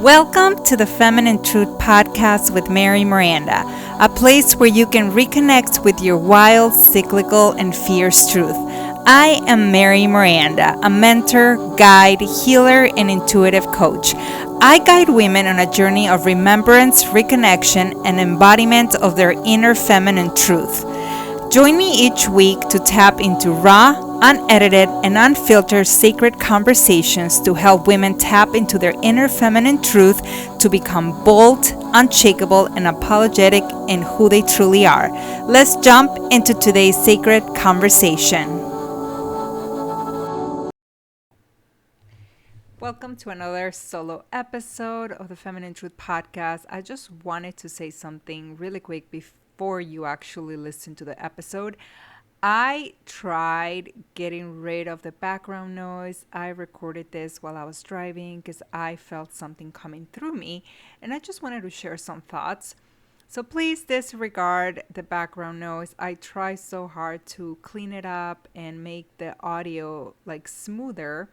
Welcome to the Feminine Truth Podcast with Miranda, a place where you can reconnect with your wild, cyclical, and fierce truth. I am Miranda, a mentor, guide, healer, and intuitive coach. I guide women on a journey of remembrance, reconnection, and embodiment of their inner feminine truth. Join me each week to tap into raw, unedited, and unfiltered sacred conversations to help women tap into their inner feminine truth to become bold, unshakable, and apologetic in who they truly are. Let's jump into today's sacred conversation. Welcome to another solo episode of the Feminine Truth Podcast. I just wanted to say something really quick before you actually listen to the episode. I tried getting rid of the background noise. I recorded this while I was driving because I felt something coming through me, and I just wanted to share some thoughts. So please disregard the background noise. I try so hard to clean it up and make the audio like smoother,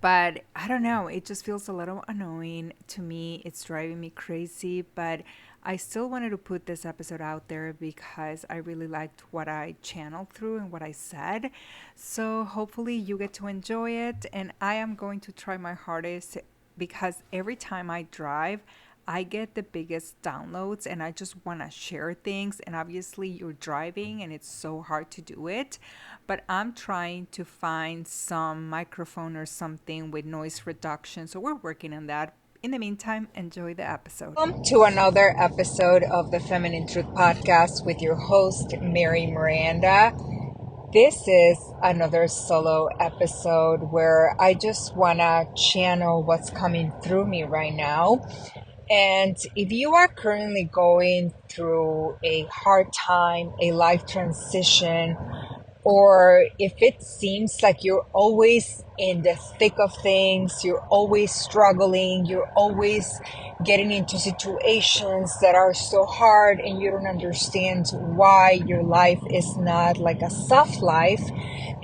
but I don't know, it just feels a little annoying to me. It's driving me crazy, but I still wanted to put this episode out there because I really liked what I channeled through and what I said. So hopefully you get to enjoy it, and I am going to try my hardest because every time I drive, I get the biggest downloads and I just want to share things. And obviously, you're driving and it's so hard to do it. But I'm trying to find some microphone or something with noise reduction. So we're working on that. In the meantime, enjoy the episode. Welcome to another episode of the Feminine Truth Podcast with your host, Miranda. This is another solo episode where I just want to channel what's coming through me right now. And if you are currently going through a hard time, a life transition, or if it seems like you're always in the thick of things, you're always struggling, you're always getting into situations that are so hard and you don't understand why your life is not like a soft life,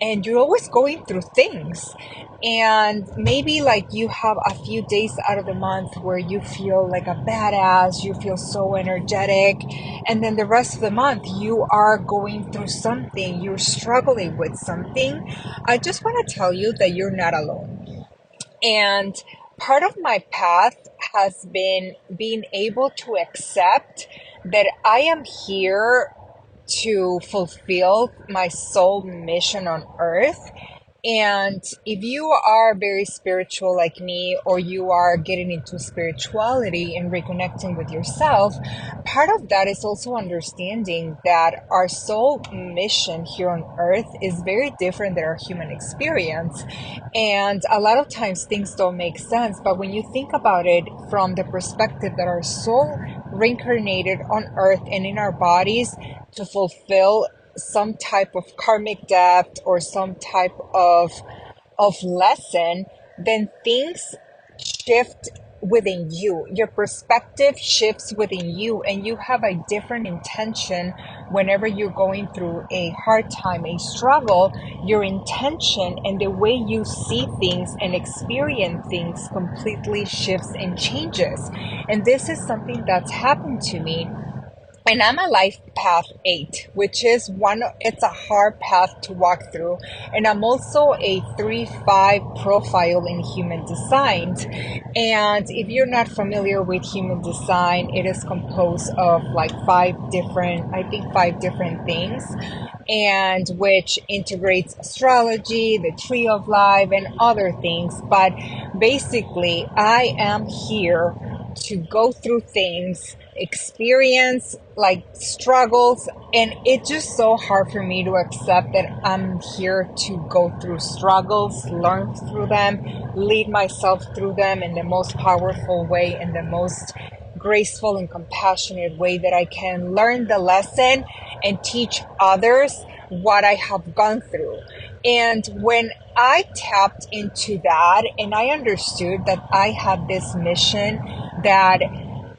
and you're always going through things. And maybe like you have a few days out of the month where you feel like a badass, you feel so energetic, and then the rest of the month you are going through something, you're struggling with something. I just want to tell you that you're not alone. And part of my path has been being able to accept that I am here to fulfill my soul mission on earth. And if you are very spiritual like me, or you are getting into spirituality and reconnecting with yourself, part of that is also understanding that our soul mission here on earth is very different than our human experience. And a lot of times things don't make sense, but when you think about it from the perspective that our soul reincarnated on earth and in our bodies to fulfill some type of karmic debt or some type of lesson, then things shift within you. Your perspective shifts within you, and you have a different intention whenever you're going through a hard time, a struggle. Your intention and the way you see things and experience things completely shifts and changes. And this is something that's happened to me. And I'm a life path 8, which is it's a hard path to walk through. And I'm also a 3-5 profile in human design. And if you're not familiar with human design, it is composed of like 5 different things, and which integrates astrology, the tree of life, and other things. But basically, I am here to go through things, experience like struggles, and it's just so hard for me to accept that I'm here to go through struggles, learn through them, lead myself through them in the most powerful way, in the most graceful and compassionate way that I can, learn the lesson and teach others what I have gone through. And when I tapped into that and I understood that I had this mission, that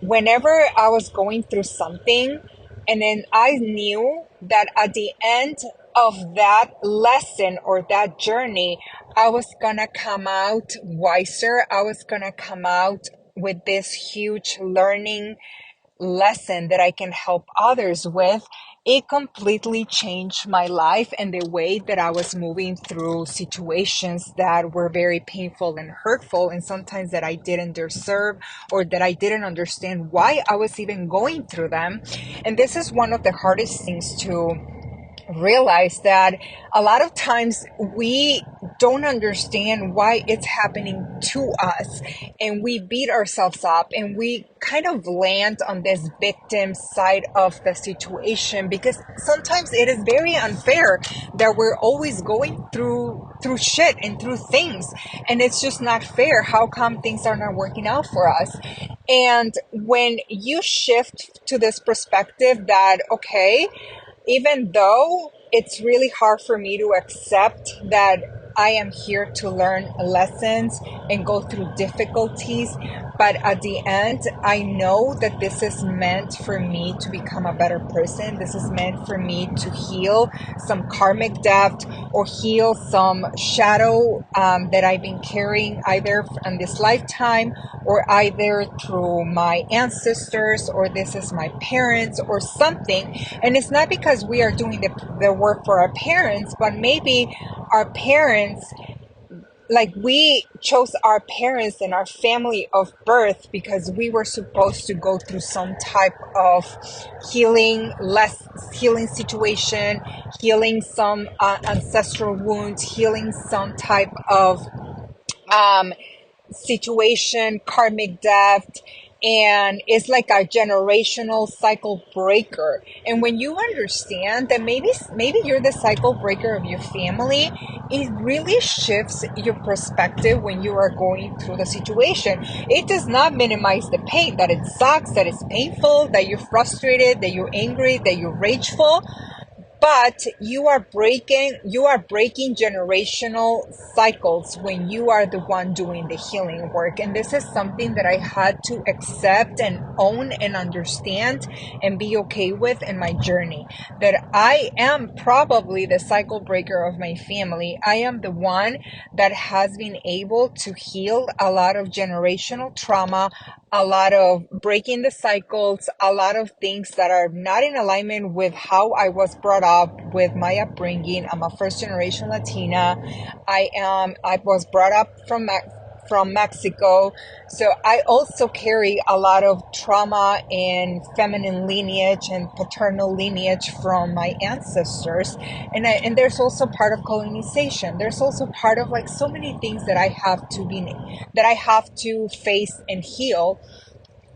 whenever I was going through something, and then I knew that at the end of that lesson or that journey, I was gonna come out wiser, I was gonna come out with this huge learning lesson that I can help others with, it completely changed my life and the way that I was moving through situations that were very painful and hurtful, and sometimes that I didn't deserve or that I didn't understand why I was even going through them. And this is one of the hardest things to realize, that a lot of times we don't understand why it's happening to us, and we beat ourselves up and we kind of land on this victim side of the situation, because sometimes it is very unfair that we're always going through shit and through things, and it's just not fair. How come things are not working out for us? And when you shift to this perspective that, okay, even though it's really hard for me to accept that I am here to learn lessons and go through difficulties, but at the end, I know that this is meant for me to become a better person. This is meant for me to heal some karmic debt or heal some shadow that I've been carrying either in this lifetime or either through my ancestors, or this is my parents or something. And it's not because we are doing the work for our parents, but maybe our parents, like, we chose our parents and our family of birth because we were supposed to go through some type of healing situation, healing some ancestral wounds, healing some type of um, situation, karmic debt, and it's like a generational cycle breaker. And when you understand that maybe you're the cycle breaker of your family, it really shifts your perspective when you are going through the situation. It does not minimize the pain, that it sucks, that it's painful, that you're frustrated, that you're angry, that you're rageful, but you are breaking generational cycles when you are the one doing the healing work. And this is something that I had to accept and own and understand and be okay with in my journey, that I am probably the cycle breaker of my family. I am the one that has been able to heal a lot of generational trauma, a lot of breaking the cycles, a lot of things that are not in alignment with how I was brought up, with my upbringing. I'm a first generation Latina. I was brought up from Mexico. So I also carry a lot of trauma and feminine lineage and paternal lineage from my ancestors. And there's also part of colonization. There's also part of, like, so many things that I have to face and heal.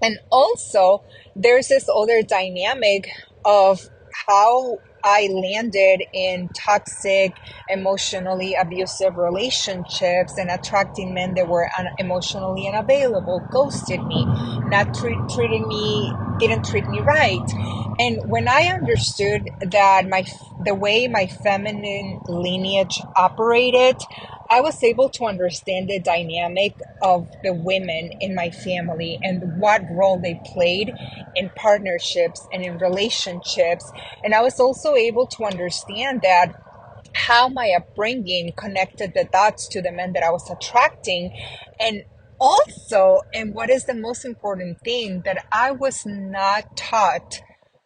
And also, there's this other dynamic of how I landed in toxic, emotionally abusive relationships and attracting men that were emotionally unavailable, ghosted me, not didn't treat me right. And when I understood that the way my feminine lineage operated, I was able to understand the dynamic of the women in my family and what role they played in partnerships and in relationships. And I was also able to understand that how my upbringing connected the dots to the men that I was attracting. And also, and what is the most important thing, that I was not taught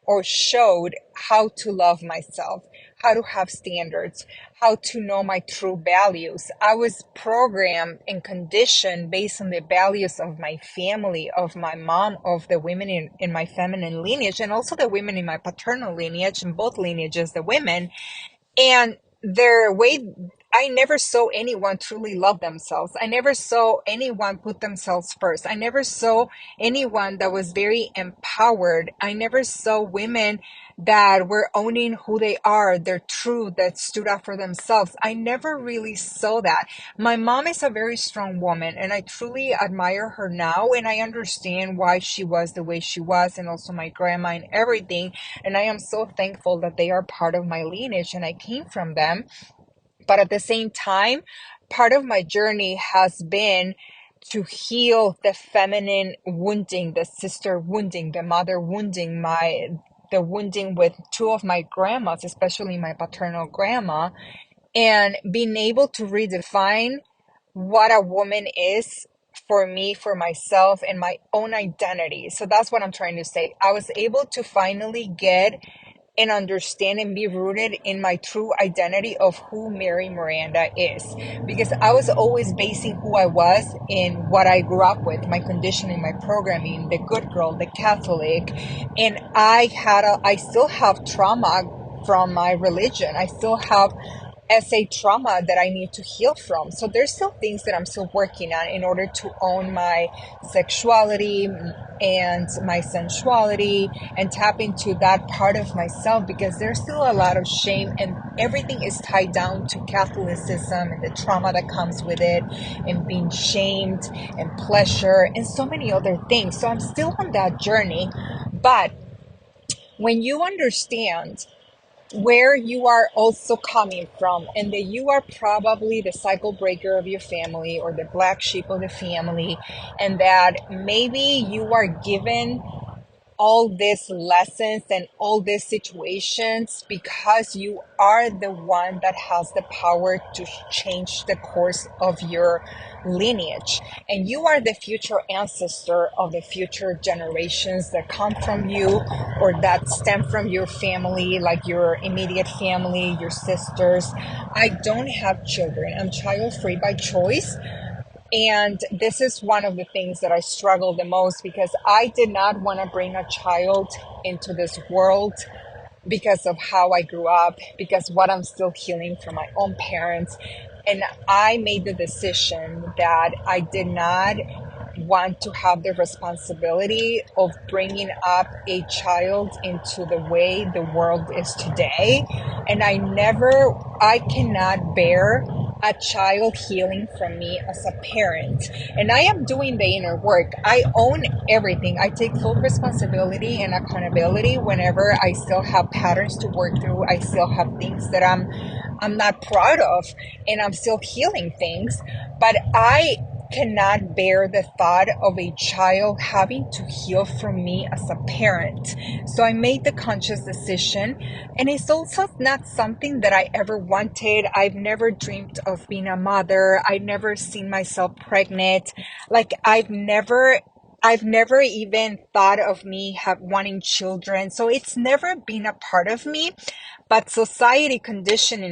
or showed how to love myself, how to have standards, how to know my true values. I was programmed and conditioned based on the values of my family, of my mom, of the women in my feminine lineage, and also the women in my paternal lineage, in both lineages, the women. And their way, I never saw anyone truly love themselves. I never saw anyone put themselves first. I never saw anyone that was very empowered. I never saw women that were owning who they are, their truth, that stood up for themselves. I never really saw that. My mom is a very strong woman, and I truly admire her now, and I understand why she was the way she was, and also my grandma and everything. And I am so thankful that they are part of my lineage and I came from them. But at the same time, part of my journey has been to heal the feminine wounding, the sister wounding, the mother wounding, the wounding with two of my grandmas, especially my paternal grandma, and being able to redefine what a woman is for me, for myself, and my own identity. So that's what I'm trying to say. I was able to finally get and understand and be rooted in my true identity of who Mary Miranda is. Because I was always basing who I was in what I grew up with, my conditioning, my programming, the good girl, the Catholic. And I still have trauma from my religion. I still have SA trauma that I need to heal from. So there's still things that I'm still working on in order to own my sexuality and my sensuality and tap into that part of myself, because there's still a lot of shame, and everything is tied down to Catholicism and the trauma that comes with it, and being shamed and pleasure and so many other things. So I'm still on that journey. But when you understand where you are also coming from, and that you are probably the cycle breaker of your family or the black sheep of the family, and that maybe you are given all these lessons and all these situations because you are the one that has the power to change the course of your lineage, and you are the future ancestor of the future generations that come from you or that stem from your family, like your immediate family, your sisters. I don't have children. I'm child free by choice. And this is one of the things that I struggle the most, because I did not want to bring a child into this world because of how I grew up, because what I'm still healing from my own parents. And I made the decision that I did not want to have the responsibility of bringing up a child into the way the world is today. And I cannot bear a child healing from me as a parent. And I am doing the inner work. I own everything. I take full responsibility and accountability whenever I still have patterns to work through. I still have things that I'm not proud of, and I'm still healing things. But I cannot bear the thought of a child having to heal from me as a parent. So I made the conscious decision, and it's also not something that I ever wanted. I've never dreamed of being a mother. I've never seen myself pregnant. Like I've never even thought of me wanting children. So it's never been a part of me. But society conditioned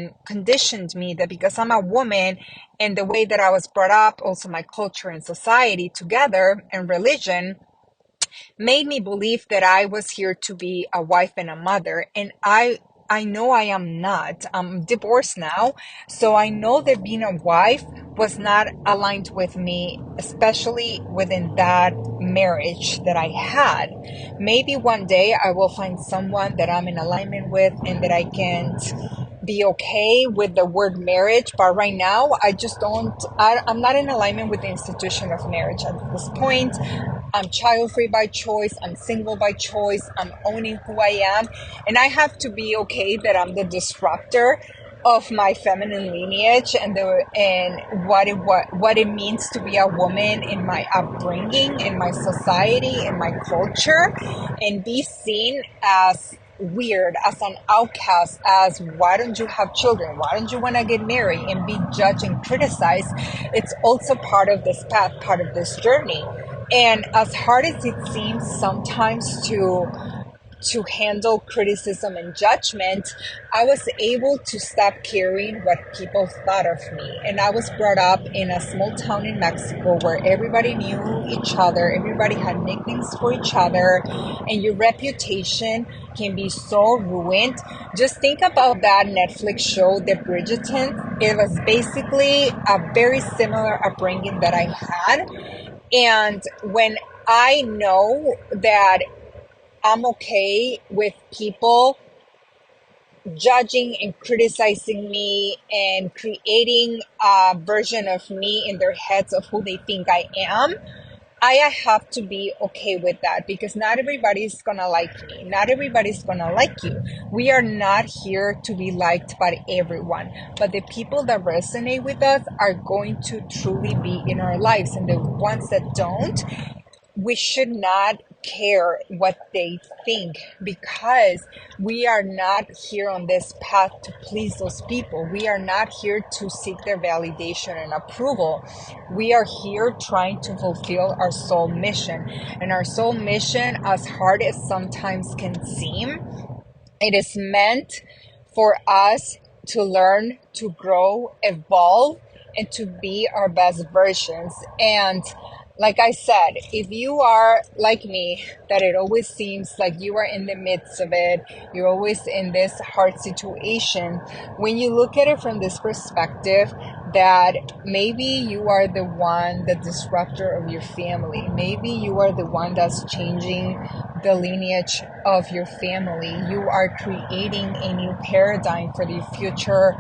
me that because I'm a woman, and the way that I was brought up, also my culture and society together and religion, made me believe that I was here to be a wife and a mother. And I know I am not. I'm divorced now. So I know that being a wife was not aligned with me, especially within that marriage that I had. Maybe one day I will find someone that I'm in alignment with and that I can be okay with the word marriage. But right now, I'm not in alignment with the institution of marriage at this point. I'm child free by choice. I'm single by choice. I'm owning who I am. And I have to be okay that I'm the disruptor of my feminine lineage, and what it means to be a woman in my upbringing, in my society, in my culture, and be seen as weird, as an outcast, as why don't you have children? Why don't you want to get married? And be judged and criticized. It's also part of this path, part of this journey. And as hard as it seems sometimes to handle criticism and judgment, I was able to stop caring what people thought of me. And I was brought up in a small town in Mexico where everybody knew each other, everybody had nicknames for each other, and your reputation can be so ruined. Just think about that Netflix show, The Bridgerton. It was basically a very similar upbringing that I had. And when I know that I'm okay with people judging and criticizing me and creating a version of me in their heads of who they think I am, I have to be okay with that, because not everybody's gonna like me. Not everybody's gonna like you. We are not here to be liked by everyone, but the people that resonate with us are going to truly be in our lives, and the ones that don't, we should not care what they think, because we are not here on this path to please those people. We are not here to seek their validation and approval. We are here trying to fulfill our soul mission. And our soul mission, as hard as sometimes can seem, it is meant for us to learn, to grow, evolve, and to be our best versions. And like I said, if you are like me, that it always seems like you are in the midst of it, you're always in this hard situation, when you look at it from this perspective, that maybe you are the one, the disruptor of your family. Maybe you are the one that's changing the lineage of your family. You are creating a new paradigm for the future,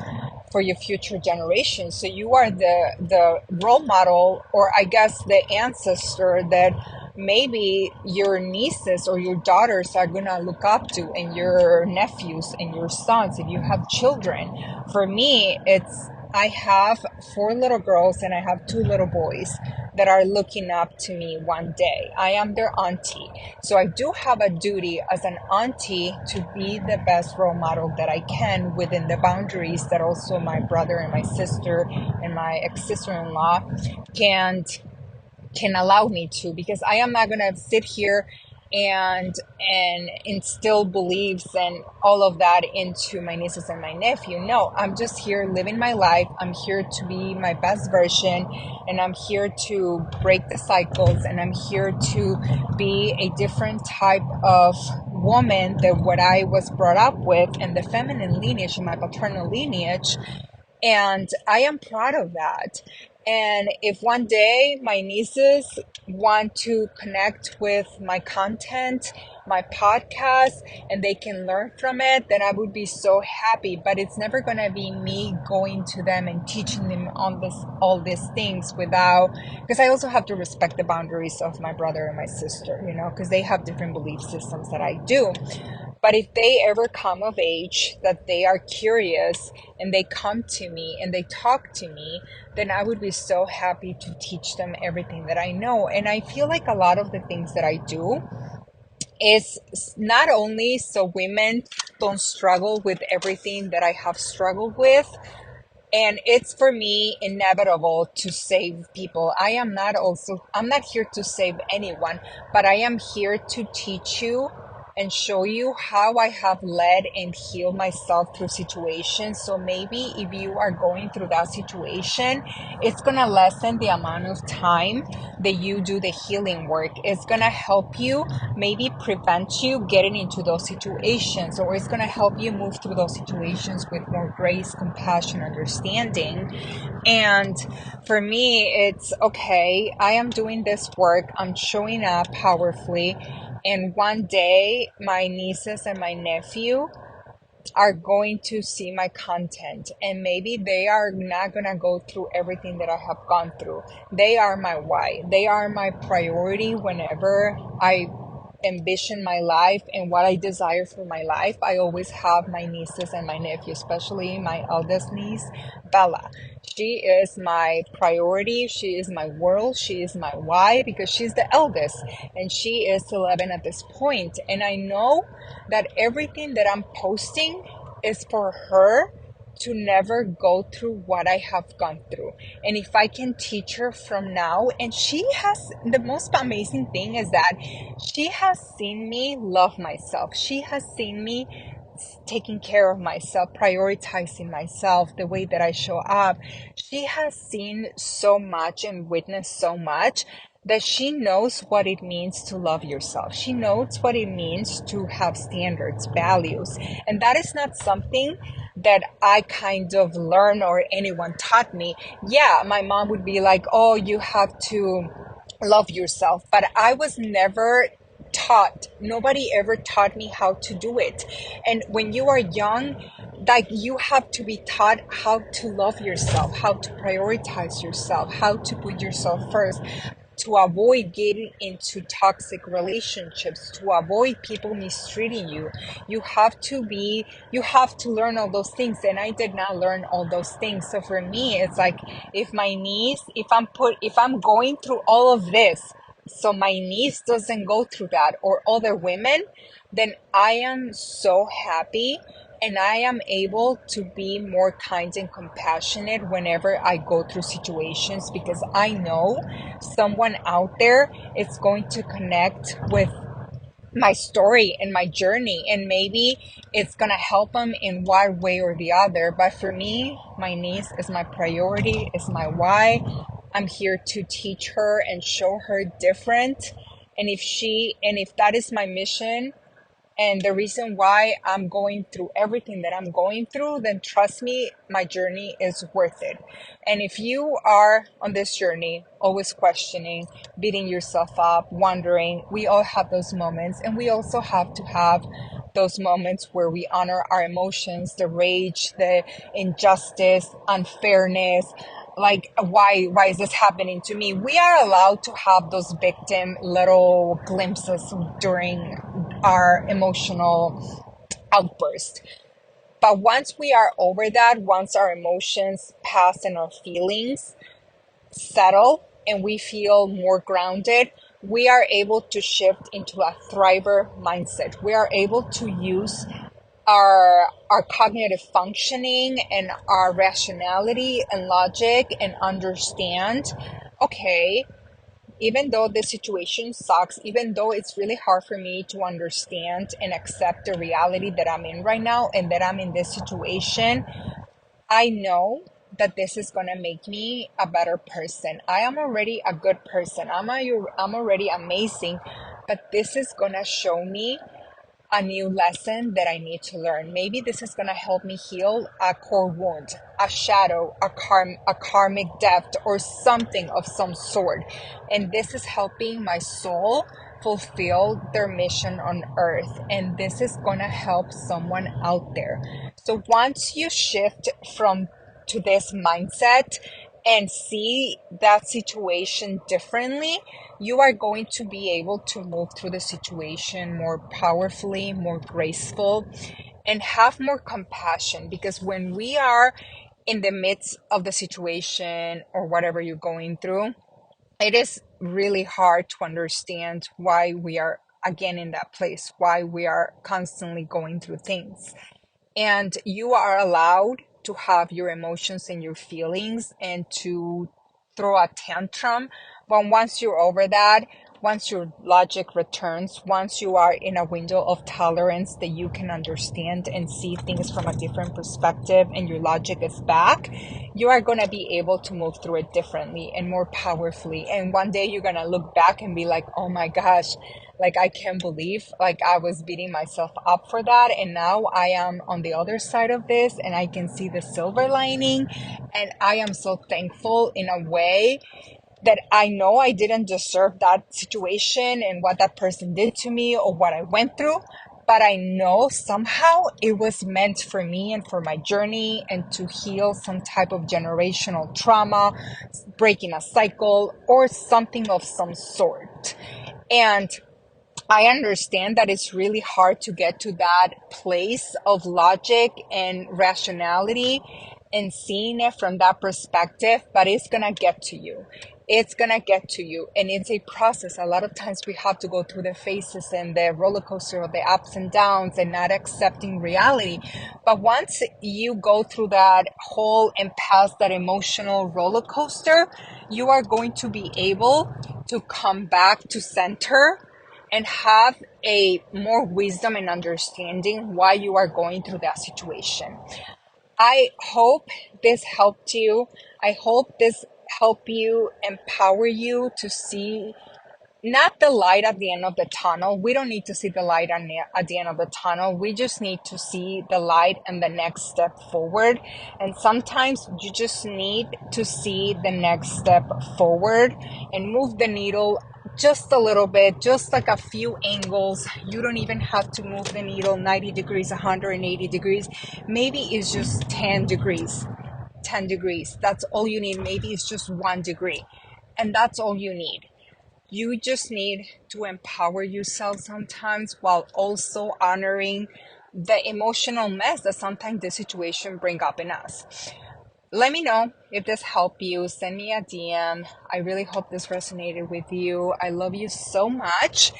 for your future generations. So you are the role model, or I guess the ancestor that maybe your nieces or your daughters are gonna look up to, and your nephews and your sons if you have children. For me, it's I have four little girls and I have two little boys that are looking up to me one day. I am their auntie. So I do have a duty as an auntie to be the best role model that I can within the boundaries that also my brother and my sister and my ex-sister-in-law can allow me to, because I am not going to sit here and instill beliefs and all of that into my nieces and my nephew. No, I'm just here living my life. I'm here to be my best version, and I'm here to break the cycles, and I'm here to be a different type of woman than what I was brought up with, and the feminine lineage and my paternal lineage. And I am proud of that. And if one day my nieces want to connect with my content, my podcast, and they can learn from it, then I would be so happy. But it's never going to be me going to them and teaching them on all these things without, because I also have to respect the boundaries of my brother and my sister, because they have different belief systems that I do. But if they ever come of age, that they are curious and they come to me and they talk to me, then I would be so happy to teach them everything that I know. And I feel like a lot of the things that I do is not only so women don't struggle with everything that I have struggled with, and it's for me inevitable to save people. I'm not here to save anyone, but I am here to teach you and show you how I have led and healed myself through situations. So maybe if you are going through that situation, it's going to lessen the amount of time that you do the healing work. It's going to help you, maybe prevent you getting into those situations, or it's going to help you move through those situations with more grace, compassion, understanding. And for me, it's okay, I am doing this work, I'm showing up powerfully, and one day my nieces and my nephew are going to see my content, and maybe they are not going to go through everything that I have gone through. They are my why. They are my priority whenever I envision my life and what I desire for my life. I always have my nieces and my nephew, especially my eldest niece, Bella. She is my priority. She is my world. She is my why, because she's the eldest and she is 11 at this point. And I know that everything that I'm posting is for her to never go through what I have gone through. And if I can teach her from now, and she has, the most amazing thing is that she has seen me love myself. She has seen me taking care of myself, prioritizing myself, the way that I show up. She has seen so much and witnessed so much that she knows what it means to love yourself. She knows what it means to have standards, values. And that is not something that I kind of learned or anyone taught me. Yeah, my mom would be like, oh, you have to love yourself. But I was never taught. Nobody ever taught me how to do it. And when you are young, like, you have to be taught how to love yourself, how to prioritize yourself, how to put yourself first, to avoid getting into toxic relationships, to avoid people mistreating you. You have to learn all those things, and I did not learn all those things. So for me, it's like, if I'm going through all of this so my niece doesn't go through that, or other women, then I am so happy, and I am able to be more kind and compassionate whenever I go through situations, because I know someone out there is going to connect with my story and my journey, and maybe it's gonna help them in one way or the other. But for me, my niece is my priority, is my why. I'm here to teach her and show her different, and if that is my mission and the reason why I'm going through everything that I'm going through, then trust me, my journey is worth it. And if you are on this journey, always questioning, beating yourself up, wondering, we all have those moments. And we also have to have those moments where we honor our emotions, the rage, the injustice, unfairness, like why is this happening to me. We are allowed to have those victim little glimpses during our emotional outburst. But once we are over that, once our emotions pass and our feelings settle and we feel more grounded, we are able to shift into a thriver mindset. We are able to use our cognitive functioning and our rationality and logic and understand, okay, even though the situation sucks, even though it's really hard for me to understand and accept the reality that I'm in right now and that I'm in this situation, I know that this is going to make me a better person. I am already a good person. I'm already amazing, but this is going to show me a new lesson that I need to learn. Maybe this is going to help me heal a core wound, a shadow, a karmic debt, or something of some sort. And this is helping my soul fulfill their mission on earth. And this is going to help someone out there. So once you shift from to this mindset and see that situation differently, you are going to be able to move through the situation more powerfully, more graceful, and have more compassion. Because when we are in the midst of the situation or whatever you're going through, it is really hard to understand why we are again in that place, why we are constantly going through things. And you are allowed to have your emotions and your feelings and to throw a tantrum. But once you're over that, once your logic returns, once you are in a window of tolerance that you can understand and see things from a different perspective and your logic is back, you are going to be able to move through it differently and more powerfully. And one day you're going to look back and be like, oh my gosh, like I can't believe like I was beating myself up for that, and now I am on the other side of this and I can see the silver lining, and I am so thankful in a way that I know I didn't deserve that situation and what that person did to me or what I went through, but I know somehow it was meant for me and for my journey and to heal some type of generational trauma, breaking a cycle or something of some sort. And I understand that it's really hard to get to that place of logic and rationality and seeing it from that perspective, but it's going to get to you. It's going to get to you. And it's a process. A lot of times we have to go through the phases and the roller coaster of the ups and downs and not accepting reality. But once you go through that whole and pass that emotional roller coaster, you are going to be able to come back to center and have a more wisdom and understanding why you are going through that situation. I hope this helped you. I hope this helped you, empower you to see not the light at the end of the tunnel. We don't need to see the light at the end of the tunnel. We just need to see the light and the next step forward. And sometimes you just need to see the next step forward and move the needle just a little bit, just like a few angles. You don't even have to move the needle 90 degrees, 180 degrees. Maybe it's just 10 degrees. 10 degrees. That's all you need. Maybe it's just 1 degree. And that's all you need. You just need to empower yourself sometimes while also honoring the emotional mess that sometimes the situation bring up in us. Let me know if this helped you. Send me a DM. I really hope this resonated with you. I love you so much.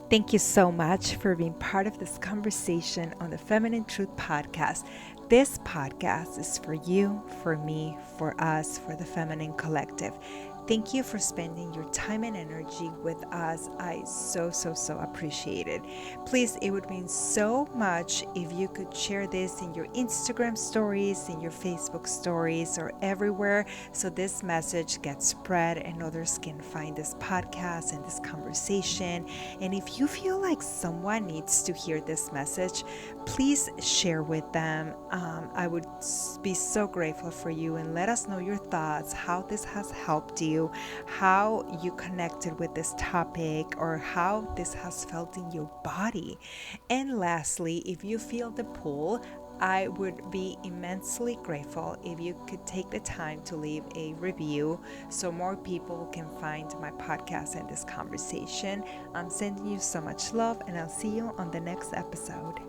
Thank you so much for being part of this conversation on the Feminine Truth Podcast. This podcast is for you, for me, for us, for the Feminine Collective. Thank you for spending your time and energy with us. I so appreciate it. Please, it would mean so much if you could share this in your Instagram stories, in your Facebook stories, or everywhere, so this message gets spread and others can find this podcast and this conversation. And if you feel like someone needs to hear this message, please share with them. I would be so grateful for you, and let us know your thoughts, how this has helped you, how you connected with this topic, or how this has felt in your body. And lastly, if you feel the pull, I would be immensely grateful if you could take the time to leave a review so more people can find my podcast and this conversation. I'm sending you so much love, and I'll see you on the next episode.